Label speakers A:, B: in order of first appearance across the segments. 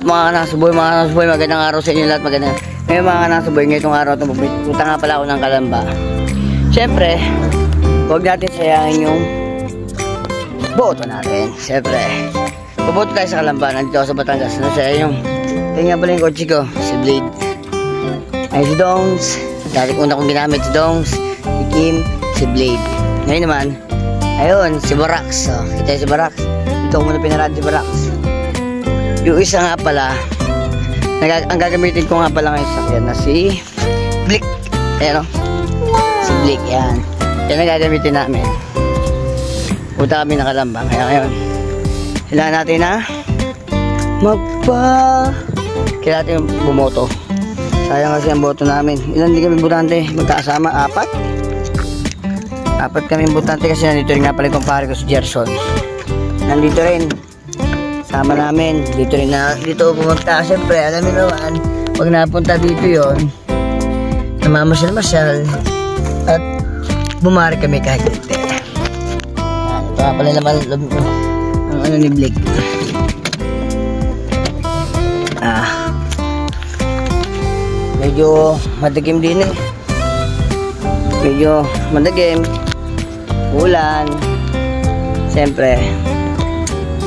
A: Mga kanasuboy, magandang araw sa inyo lahat, magandang. Ngayon mga kanasuboy, ngayong araw ito, pupunta nga pala ako ng Kalamba. Siyempre, huwag natin sayangin yung boto natin. Siyempre, pupunta tayo sa Kalamba, nandito ako sa Batangas. Nasaya yung, tingnan nga pala yung kotse ko, si Blade. Ay si Dongs, dati una kong ginamit si Dongs, si Kim, si Blade. Ngayon naman, ayun, si Barax. So, kita si Barax. Ito ko muna pinarad si Barax. Yung isa nga pala, ang gagamitin ko nga pala ngayon sa sakyan na si Blick. Ayan o. Si Blick, yan. Yan ang gagamitin namin. Punta kami ng Kalamba. Kaya ngayon, kailangan natin na kailangan natin bumoto. Sayang kasi ang boto namin. Ilan di kami butante? Magkasama? 4 kami butante kasi nandito rin nga pala yung kumpare ko si Gerson. Nandito rin. Sama namin, dito rin na, dito pumunta. Siyempre, alam mo naman, pag napunta dito yon, namamasyal-masyal, at bumari kami kahit dito. Ito nga pala naman, ang ano ni Blake. Medyo madagim din eh. Medyo madagim. Ulan. Siyempre,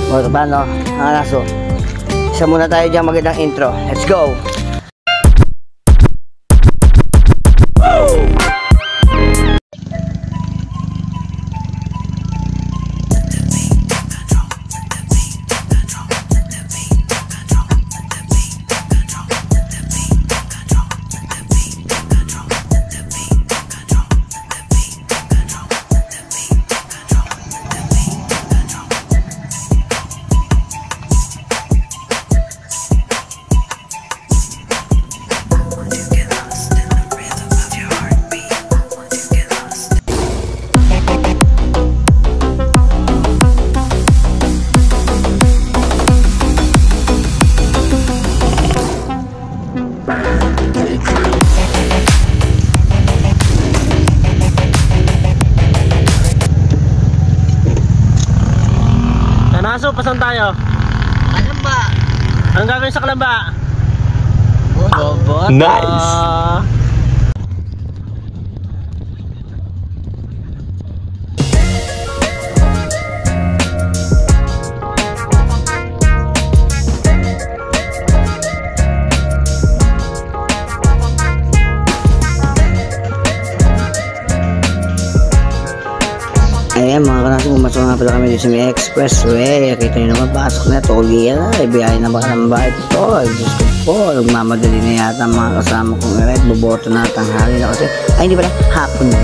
A: paano? Ang aso. Isa muna tayo dyan, magandang intro. Let's go!
B: Naso, pasan tayo?
A: Kalamba!
B: Anong gagawin sa Kalamba?
A: Bobo!
B: Nice!
A: Ayan mga kanasong, pumasok nga pala kami dito sa may expressway. Kita nyo naman, pasok na, toli yan. Ibiyahin na ba ng bahay ito? Diyos ko po, nagmamadali na yata mga kasama kong i-ride. Boboto na, tanghali na kasi. Ay, hindi pala, hapon na.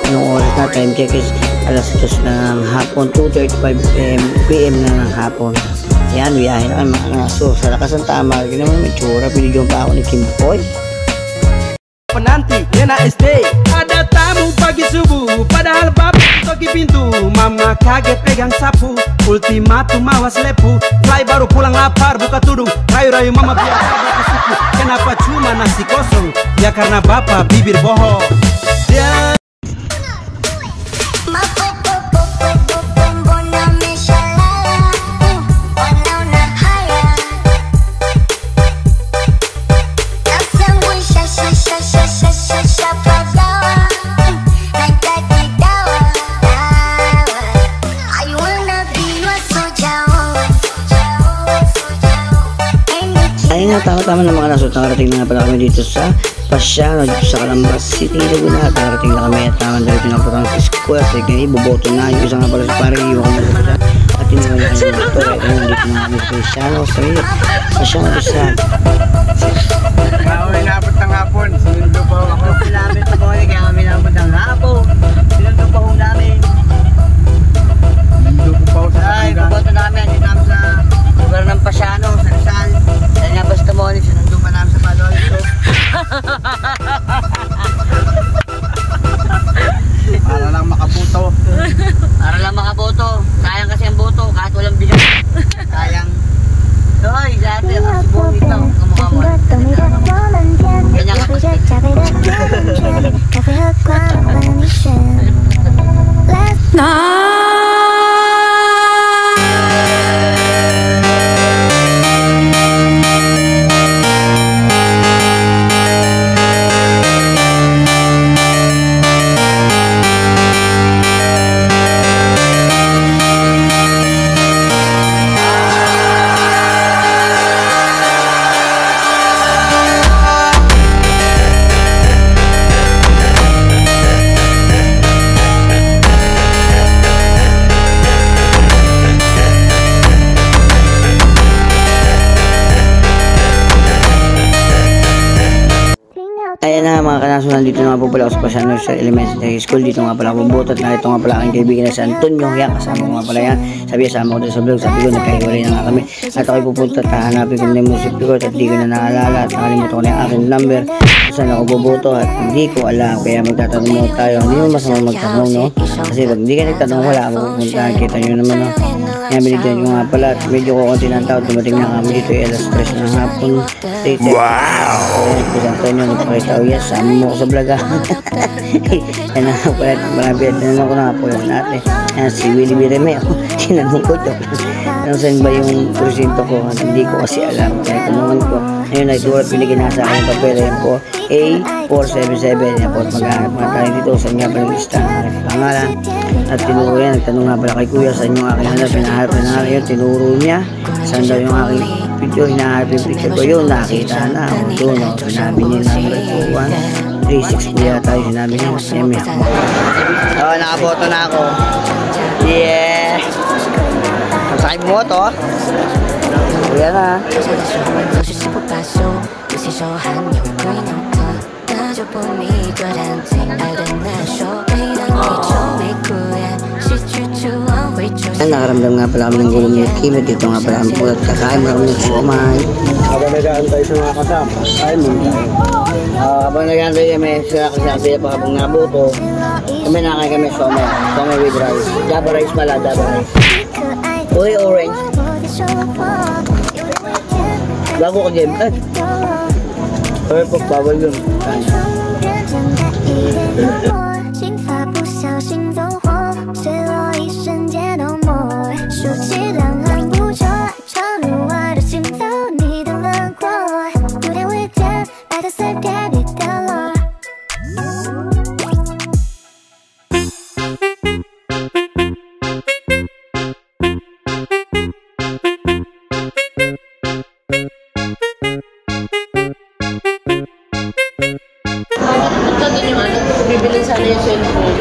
A: Anong oras na? Time check is alas 2 na ng hapon, 2:35 PM na ng hapon. Ayan, biyahin na kami mga kanasong. Sa lakas ng tama, hindi naman may tsura. Pinigyan pa ako ni Kim Poy.
C: Penanti, yan na stay. Ada tamu pagi subuh, padahal bapak toki pintu. Mama kaget pegang sapu, ultimatum mawas lepu. Fly baru pulang lapar, buka tudung. Rayu-rayu mama biar ke suku. Kenapa cuma nasi kosong? Ya karena bapak bibir bohong. Ya.
A: Ayun nga, tama-tama na mga nasot. Nakarating na nga pala kami dito sa Pasiano, dito sa Calamba City, Laguna. Nakarating na kami at tama dito na po sa square. Sige, iboboto na. Yung isa nga pala sa pare, iwan ko na siya. At iniwan na kami dito. Kaya dito na kami sa Pasiano. Sa Pasiano, sa
C: Inabot ng hapon, sinundo pa ako.
A: Sinabit pa po kaya kami inabot ng hapon. Sinundo pa po namin.
C: Sinundo ko pa ako sa
A: Ay, iboboto namin. Dito namin sa lugar ng Pasiano, sa Rizal. Dahil nga basta mo, sinundo pa namin sa Palo Alto.
C: Para lang makabuto.
A: Para lang makaboto. Sayang kasi ang boto, kahit walang bilang. Sayang. Hoy, dati ang subuhin ito. Kamukha mo. Ganyan ka kasi. Ayan na mga kanaso, nandito na nga po pala ako sa Pasan sa Elementary School. Dito nga pala ako bubutot na ito nga pala aking kaibigan na si Antonio. Yan, kasama ko nga pala yan. Sabi ko doon sa vlog, sabi ko nagkahiwalay na nga kami. At ako'y pupunta at hahanapin ko na yung music record at di ko na naalala at nakalimutan ko na yung aking number. Saan ako bubuto at hindi ko alam. Kaya magtatanong mo tayo. Hindi mo masama magtanong, no? Kasi pag hindi ka nagtanong, wala ako pupunta. Kita nyo naman, no? Kaya binigyan ko nga pala at medyo kukunti ng tao. Dumating na kami dito alas 3 ng hapon. Wow! Kaya Antonio, nagpakita ko yan. Sama mo ko sa vlog, ha? Yan na pala. Malapit na naman ko na po yan natin. Yan, si Willie Bireme. Sinanong ko ito. Ano saan ba yung presinto ko? At hindi ko kasi alam. Kaya tanungan ko. Ngayon, nagdulat pinigyan na sa aking papel. Yan po, A477. Yan po, maghanap nga tayo dito. Saan nga pala lista ng aking pangalan. At tinuro yan. Nagtanong nga pala kay Kuya saan yung aking hanap. Pinaharap yun. Tinuro niya. Saan daw yung aking video. Hinaharap yung picture ko. Yun, nakita na. O, doon, o. Sinabi niya number 136 po yata yung sinabi niya. Yan, may ako. Oo, nakaboto na ako. Yeah! Sakay mo to. Yan na. Nakaramdam nga pala kami ng gulong ni Kim. Dito nga pala kami po at kakain mo kami ng siomay.
B: Habang nag-aantay sa mga kasama, kain mo tayo.
A: Habang nag-aantay kami sa kasabi pa habang nabuto, kami nakain kami siomay. Siomay with rice. Java rice pala, Java rice. Uy, orange. Bago ka, Jem. Ay, bawal yun.
D: Bibilin sana yung cellphone.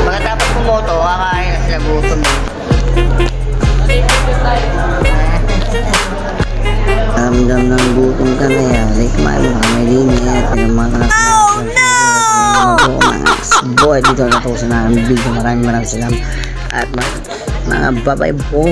A: Pagkatapos pumoto, kakain na sila gutom. Ramdam ng gutom ka na yan. Kumain mo kami din yan. Oh no! Boy, dito na po sa namin video. Maraming salamat. At mga babay po.